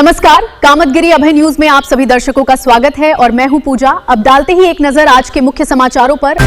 नमस्कार, कामतगिरी अभय न्यूज में आप सभी दर्शकों का स्वागत है और मैं हूं पूजा। अब डालते ही एक नजर आज के मुख्य समाचारों पर।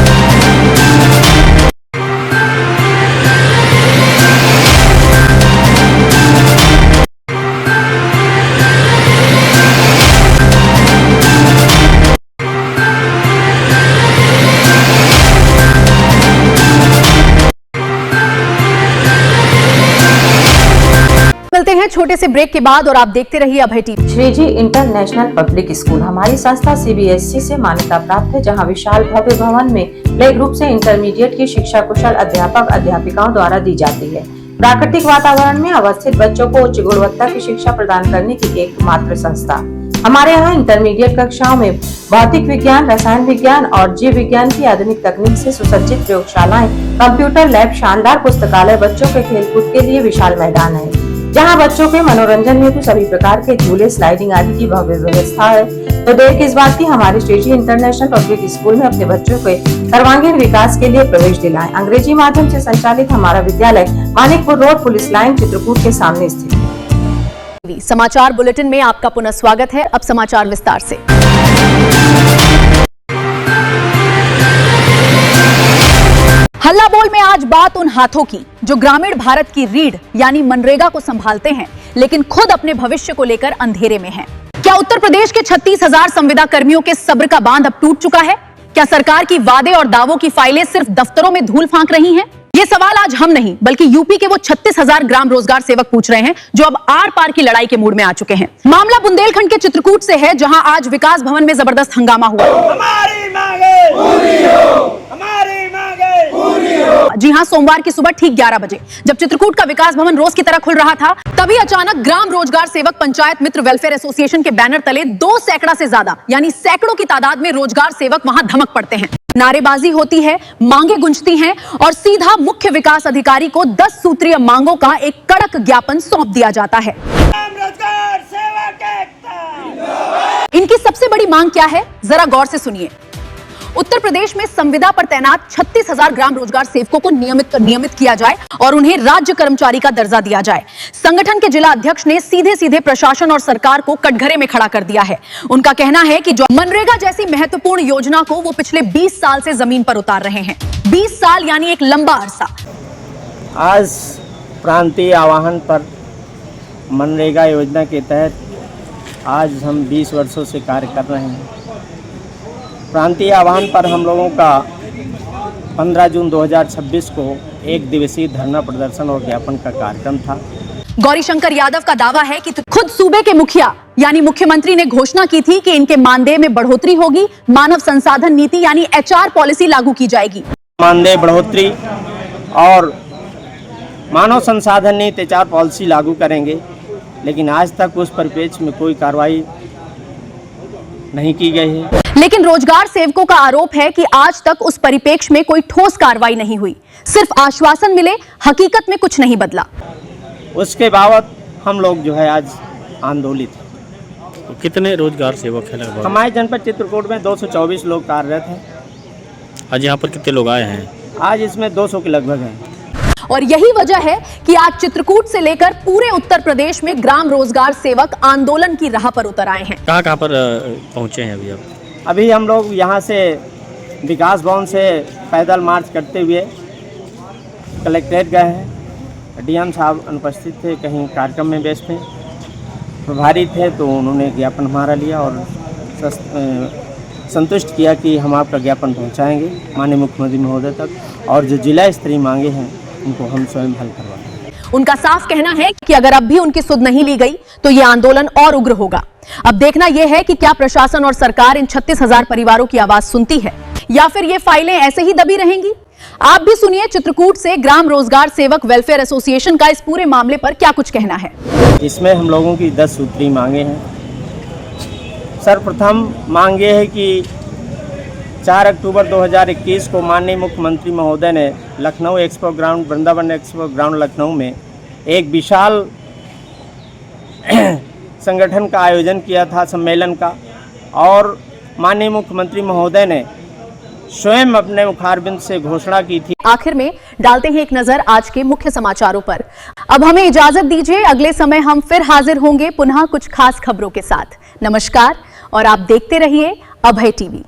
मिलते हैं छोटे से ब्रेक के बाद और आप देखते रहिए Abhay TV. Shriji international public school हमारी संस्था CBSE से मान्यता प्राप्त है, जहां विशाल भव्य भवन में प्ले ग्रुप से इंटरमीडिएट की शिक्षा कुशल अध्यापक अध्यापिकाओं द्वारा दी जाती है। प्राकृतिक वातावरण में अवस्थित बच्चों को उच्च गुणवत्ता की शिक्षा प्रदान करने की एकमात्र संस्था। हमारे यहाँ इंटरमीडिएट कक्षाओं में भौतिक विज्ञान, रसायन विज्ञान और जीव विज्ञान की आधुनिक तकनीक से सुसज्जित प्रयोगशालाएं, कंप्यूटर लैब, शानदार पुस्तकालय, बच्चों के खेलकूद के लिए विशाल मैदान है, जहां बच्चों के मनोरंजन हेतु सभी प्रकार के झूले, स्लाइडिंग आदि की भव्य व्यवस्था है। तो देर किस बात की, हमारे श्रीजी इंटरनेशनल पब्लिक स्कूल में अपने बच्चों के सर्वांगीण विकास के लिए प्रवेश दिलाएं। अंग्रेजी माध्यम से संचालित हमारा विद्यालय Manikpur road, police line, Chitrakoot के सामने स्थित है। समाचार बुलेटिन में आपका पुनः स्वागत है। अब समाचार विस्तार से। हल्ला बोल में आज बात उन हाथों की जो ग्रामीण भारत की रीढ़ यानी मनरेगा को संभालते हैं, लेकिन खुद अपने भविष्य को लेकर अंधेरे में हैं। क्या उत्तर प्रदेश के 36,000 संविदा कर्मियों के सब्र का बांध अब टूट चुका है? क्या सरकार की वादे और दावों की फाइलें सिर्फ दफ्तरों में धूल फांक रही हैं? ये सवाल आज हम नहीं बल्कि यूपी के वो 36,000 ग्राम रोजगार सेवक पूछ रहे हैं, जो अब आर पार की लड़ाई के मूड में आ चुके हैं। मामला बुंदेलखंड के चित्रकूट से है, जहां आज विकास भवन में जबरदस्त हंगामा हुआ। हमारी मांगे पूरी हो, हमारी मांगे पूरी हो। जी हां, सोमवार की सुबह ठीक 11 बजे जब चित्रकूट का विकास भवन रोज की तरह खुल रहा था, तभी अचानक ग्राम रोजगार सेवक पंचायत मित्र वेलफेयर एसोसिएशन के बैनर तले 2 सैकड़ा से ज्यादा यानी सैकड़ों की तादाद में रोजगार सेवक वहां धमक पड़ते हैं। नारेबाजी होती है, मांगे गुंजती हैं और सीधा मुख्य विकास अधिकारी को 10 सूत्रीय मांगों का एक कड़क ज्ञापन सौंप दिया जाता है। रोजगार सेवक एकता। इनकी सबसे बड़ी मांग क्या है, जरा गौर से सुनिए। उत्तर प्रदेश में संविदा पर तैनात 36,000 ग्राम रोजगार सेवकों को नियमित किया जाए और उन्हें राज्य कर्मचारी का दर्जा दिया जाए। संगठन के जिला अध्यक्ष ने सीधे सीधे प्रशासन और सरकार को कटघरे में खड़ा कर दिया है। उनका कहना है कि जो मनरेगा जैसी महत्वपूर्ण योजना को वो पिछले 20 साल से जमीन पर उतार रहे हैं। 20 साल यानी एक लंबा अरसा। आज प्रांतीय आह्वान पर मनरेगा योजना के तहत आज हम 20 वर्षों से कार्य कर रहे हैं। प्रांतीय आह्वान पर हम लोगों का 15 जून 2026 को 1 दिवसीय धरना प्रदर्शन और ज्ञापन का कार्यक्रम था। गौरीशंकर यादव का दावा है कि खुद सूबे के मुखिया यानी मुख्यमंत्री ने घोषणा की थी कि इनके मानदेय में बढ़ोतरी होगी, मानव संसाधन नीति यानी HR पॉलिसी लागू की जाएगी। मानदेय बढ़ोतरी और मानव संसाधन नीति HR पॉलिसी लागू करेंगे, लेकिन आज तक उस परिप्रेक्ष्य में कोई कार्रवाई नहीं की गई है। लेकिन रोजगार सेवकों का आरोप है कि आज तक उस परिप्रेक्ष्य में कोई ठोस कार्रवाई नहीं हुई, सिर्फ आश्वासन मिले, हकीकत में कुछ नहीं बदला। उसके बावजूद हम लोग जो है आज आंदोलित हैं। तो कितने रोजगार सेवक हैं लगभग? हमारे जनपद चित्रकूट में 224 लोग कार्यरत हैं। आज यहाँ पर कितने लोग आए हैं? आज इसमें 200 के लगभग हैं। और यही वजह है कि आज चित्रकूट से लेकर पूरे उत्तर प्रदेश में ग्राम रोजगार सेवक आंदोलन की राह पर उतर आए हैं। कहाँ पर पहुँचे हैं अभी आप? अभी हम लोग यहाँ से विकास भवन से पैदल मार्च करते हुए कलेक्ट्रेट गए हैं। DM साहब अनुपस्थित थे, कहीं कार्यक्रम में व्यस्त थे, प्रभारी थे, तो उन्होंने ज्ञापन हमारा लिया और संतुष्ट किया कि हम आपका ज्ञापन पहुँचाएँगे माननीय मुख्यमंत्री महोदय तक, और जो जिला स्तरीय मांगे हैं उनको हम स्वयं हल करवाएंगे। उनका साफ कहना है कि अगर अब भी उनकी सुध नहीं ली गई तो ये आंदोलन और उग्र होगा। अब देखना यह है कि क्या प्रशासन और सरकार इन 36,000 परिवारों की आवाज सुनती है या फिर ये फाइलें ऐसे ही दबी रहेंगी। आप भी सुनिए चित्रकूट से ग्राम रोजगार सेवक वेलफेयर एसोसिएशन का इस पूरे मामले पर क्या कुछ कहना है। इसमें हम लोगों की 10 सूत्री मांगे हैं। सर्वप्रथम मांग ये है कि 4 अक्टूबर 2021 को माननीय मुख्यमंत्री महोदय ने Lucknow expo ground, Vrindavan expo ground Lucknow में एक विशाल संगठन का आयोजन किया था, सम्मेलन का, और माननीय मुख्यमंत्री महोदय ने स्वयं अपने मुखारबिंद से घोषणा की थी। आखिर में डालते हैं एक नजर आज के मुख्य समाचारों पर। अब हमें इजाजत दीजिए, अगले समय हम फिर हाजिर होंगे पुनः कुछ खास खबरों के साथ। नमस्कार और आप देखते रहिए अभय टीवी।